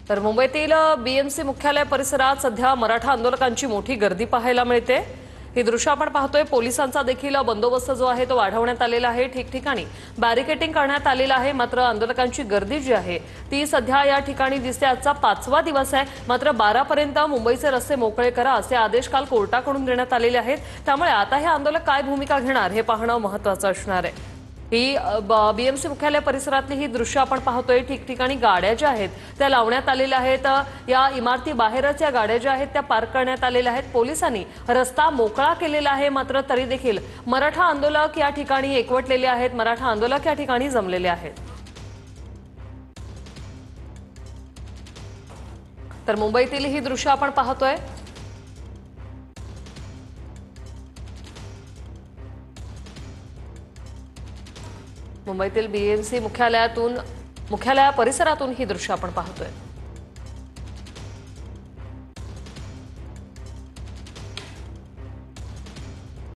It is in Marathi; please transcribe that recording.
तर मुंबईतील बीएमसी मुख्यालय परिसरात सध्या मराठा आंदोलकांची मोठी गर्दी पाहायला मिळते। ही दृश्य आपण पाहतोय। पोलिसांचा देखील बंदोबस्त जो आहे तो वाढवण्यात आलेला आहे। ठिकठिकाणी बॅरिकेडिंग करण्यात आलेलं आहे। मात्र आंदोलकांची गर्दी जी आहे ती सध्या या ठिकाणी दिसते। आजचा 5वा दिवस आहे। मात्र 12 पर्यंत मुंबईचे रस्ते मोकळे करा असे आदेश काल कोर्टाकडून देण्यात आलेले आहेत। त्यामुळे आता हे आंदोलक काय भूमिका घेणार हे पाहणं महत्त्वाचं असणार आहे। ही बीएमसी मुख्यालय परिसरातली ही दृश्य आपण पाहतोय। ठिकठिकाणी गाड्या ज्या आहेत त्या लावण्यात आलेल्या आहेत। या इमारती बाहेरच या गाड्या ज्या आहेत त्या पार्क करण्यात आलेल्या आहेत। पोलिसांनी रस्ता मोकळा केलेला आहे। मात्र तरी देखील मराठा आंदोलक या ठिकाणी एकवटलेले आहेत। मराठा आंदोलक या ठिकाणी जमलेले आहेत। तर मुंबईतील ही दृश्य आपण पाहतोय। मुंबईतील बीएमसी मुख्यालय परिसरातून ही दृश्य आपण पाहतोय।